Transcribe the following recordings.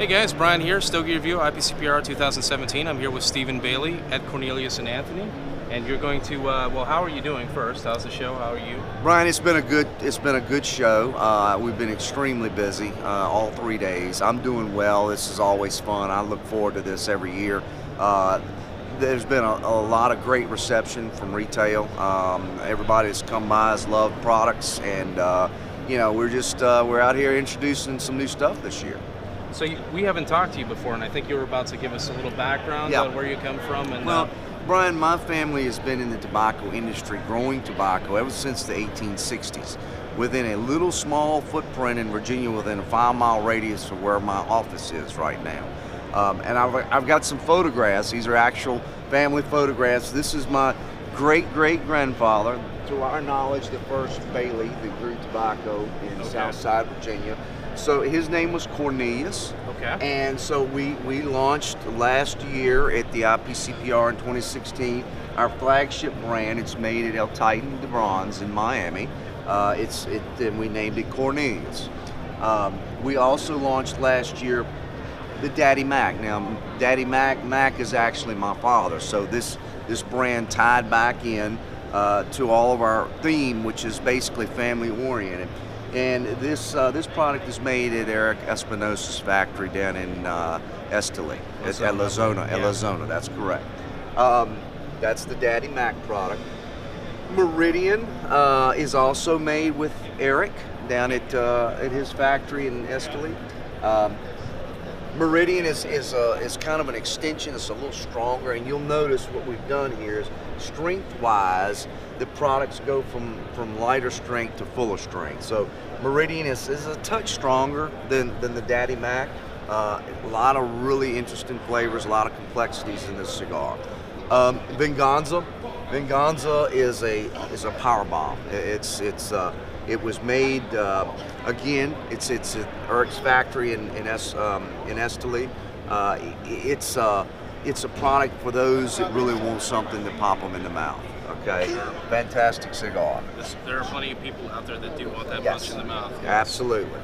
Hey guys, Brian here, Stogie Review, IPCPR 2017. I'm here with Stephen Bailey at Cornelius and Anthony, and you're going to. Well, how are you doing first? How's the show? How are you? Brian, it's been a good show. We've been extremely busy all 3 days. I'm doing well. This is always fun. I look forward to this every year. There's been a lot of great reception from retail. Everybody that's come by has loved products, and we're out here introducing some new stuff this year. So we haven't talked to you before, and I think you were about to give us a little background on where you come from. And well, Brian, my family has been in the tobacco industry, growing tobacco, ever since the 1860s, within a little small footprint in Virginia, within a 5-mile radius of where my office is right now. And I've got some photographs. These are actual family photographs. This is my great-great-grandfather, to our knowledge, the first Bailey that grew tobacco in Southside Virginia. So his name was Cornelius. Okay. And so we launched last year at the IPCPR in 2016 our flagship brand. It's made at El Titan de Bronze in Miami. And we named it Cornelius. We also launched last year the Daddy Mac. Now, Daddy Mac is actually my father. So this brand tied back in to all of our theme, which is basically family oriented. And this product is made at Eric Espinosa's factory down in Esteli, at Lozona. Yeah. Lozona, that's correct. That's the Daddy Mac product. Meridian is also made with Eric down at his factory in Esteli. Meridian is kind of an extension. It's a little stronger, and you'll notice what we've done here is strength-wise, the products go from lighter strength to fuller strength. So Meridian is a touch stronger than the Daddy Mac. A lot of really interesting flavors, a lot of complexities in this cigar. Venganza is a power bomb. It was made again. It's at Eric's factory in Esteli. It's a product for those that really want something to pop them in the mouth. Okay, fantastic cigar. There are plenty of people out there that do want that punch in the mouth. Yes. Absolutely.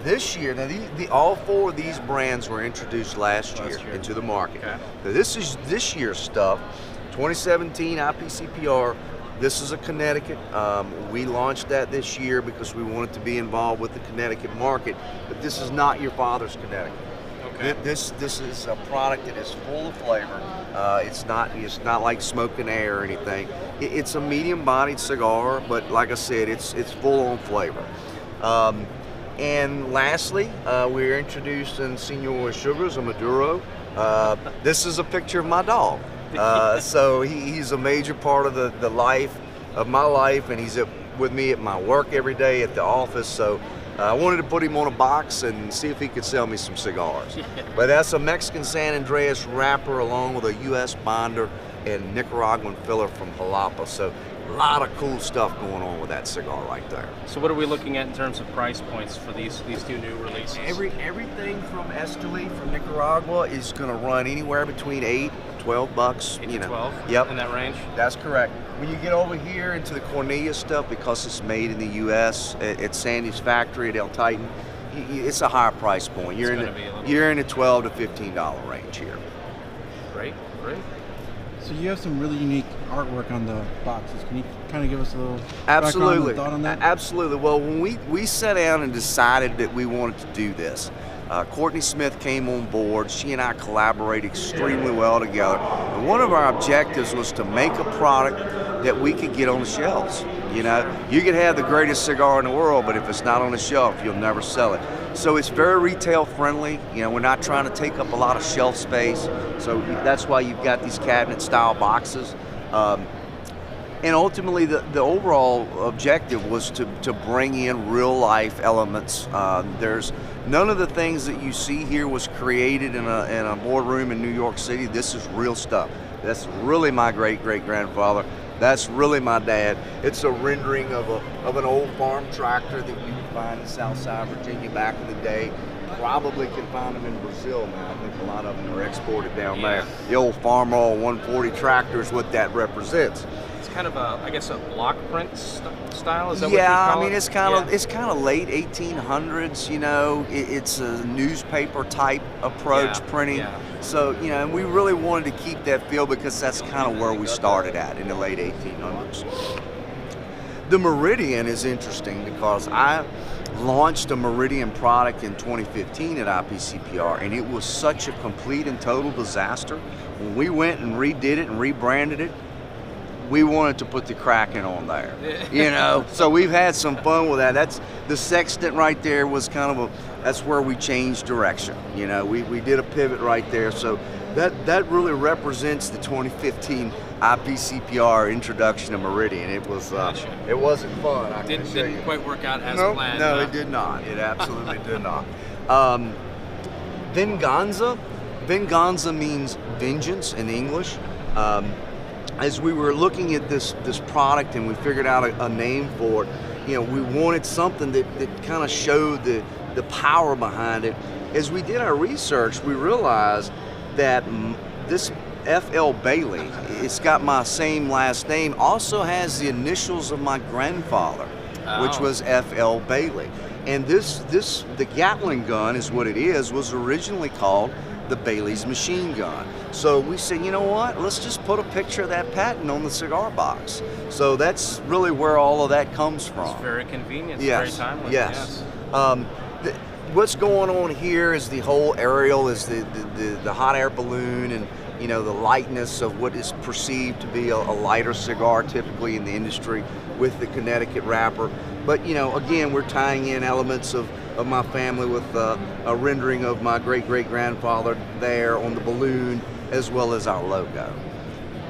This year, now all 4 of these brands were introduced last year into the market. Okay. Now, this is this year's stuff. 2017 IPCPR. This is a Connecticut. We launched that this year because we wanted to be involved with the Connecticut market. But this is not your father's Connecticut. Okay. This is a product that is full of flavor. It's not like smoking air or anything. It's a medium-bodied cigar, but like I said, it's full on flavor. And lastly, we're introducing Señor Esugars, a Maduro. This is a picture of my dog. So he's a major part of the life of my life, and he's with me at my work every day at the office. So I wanted to put him on a box and see if he could sell me some cigars. But that's a Mexican San Andreas wrapper along with a U.S. binder and Nicaraguan filler from Jalapa. So a lot of cool stuff going on with that cigar right there. So what are we looking at in terms of price points for these 2 new releases? Everything from Esteli, from Nicaragua, is going to run anywhere between $8 to $12. 8 to 12? Yep. In that range? That's correct. When you get over here into the Cornelius stuff, because it's made in the U.S. at Sandy's factory at El Titan, it's a higher price point. You're in the $12 to $15 range here. Great. So you have some really unique artwork on the boxes. Can you kind of give us a little background and thought on that? Absolutely. Well, when we sat down and decided that we wanted to do this, Courtney Smith came on board. She and I collaborate extremely well together. And one of our objectives was to make a product that we could get on the shelves. You know, you could have the greatest cigar in the world, but if it's not on the shelf, you'll never sell it. So it's very retail friendly. You know, we're not trying to take up a lot of shelf space. So that's why you've got these cabinet style boxes. And ultimately, the overall objective was to bring in real life elements. There's none of the things that you see here was created in a boardroom in New York City. This is real stuff. That's really my great-great-grandfather. That's really my dad. It's a rendering of an old farm tractor that you would find in Southside Virginia back in the day. Probably can find them in Brazil now. I think a lot of them are exported down there. The old Farm All 140 tractor is what that represents. kind of a, I guess, a block print style. Is that yeah, what you call I mean, it? it's kind of late 1800s. You know, it's a newspaper type approach printing. Yeah. So you know, and we really wanted to keep that feel because that's kind of where we started at in the late 1800s. The Meridian is interesting because I launched a Meridian product in 2015 at IPCPR, and it was such a complete and total disaster. When we went and redid it and rebranded it, we wanted to put the Kraken on there, you know. So we've had some fun with that. That's the sextant right there was kind of that's where we changed direction. You know, we did a pivot right there. So that really represents the 2015 IPCPR introduction of Meridian. It was it wasn't fun. Didn't quite work out as planned. No, it did not. It absolutely did not. Venganza. Venganza means vengeance in English. As we were looking at this product and we figured out a name for it, you know, we wanted something that kind of showed the power behind it. As we did our research, we realized that this F.L. Bailey, it's got my same last name, also has the initials of my grandfather, which was F.L. Bailey. And the Gatling gun is what it is, was originally called the Bailey's machine gun. So we said, you know what, let's just put a picture of that patent on the cigar box. So that's really where all of that comes from. It's very convenient, yes. Very timely. Yes. What's going on here is the whole Arial is the hot air balloon, and you know, the lightness of what is perceived to be a lighter cigar typically in the industry with the Connecticut wrapper. But you know, again, we're tying in elements of my family with a rendering of my great-great-grandfather there on the balloon, as well as our logo.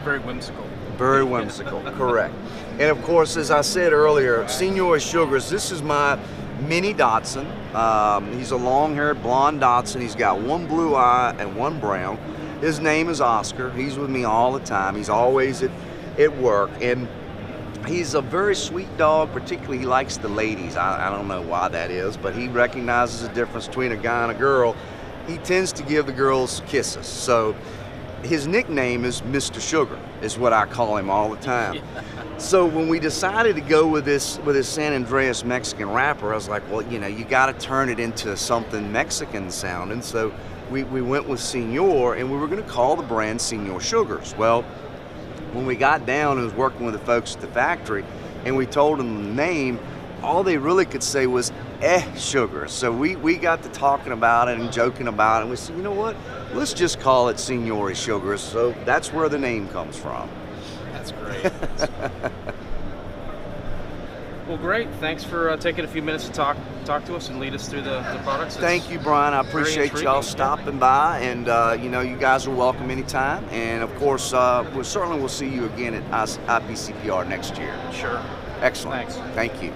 Very whimsical. Very whimsical, correct. And of course, as I said earlier, Señor Esugars, this is my mini Dotson. He's a long-haired blonde Dotson. He's got one blue eye and one brown. His name is Oscar. He's with me all the time. He's always at work. And he's a very sweet dog, particularly he likes the ladies. I don't know why that is, but he recognizes the difference between a guy and a girl. He tends to give the girls kisses. So his nickname is Mr. Sugar, is what I call him all the time. So when we decided to go with this San Andreas Mexican wrapper, I was like, well, you know, you got to turn it into something Mexican sounding. So we went with Señor, and we were going to call the brand Señor Esugars. Well, when we got down and was working with the folks at the factory, and we told them the name, all they really could say was sugar. So we got to talking about it and joking about it, and we said, you know what, let's just call it Señor Esugars. So that's where the name comes from. That's great. Well, great. Thanks for taking a few minutes to talk to us and lead us through the products. Thank you, Brian. I appreciate y'all stopping by, and you know, you guys are welcome anytime. And of course, we certainly will see you again at IPCPR next year. Sure. Excellent. Thanks. Thank you.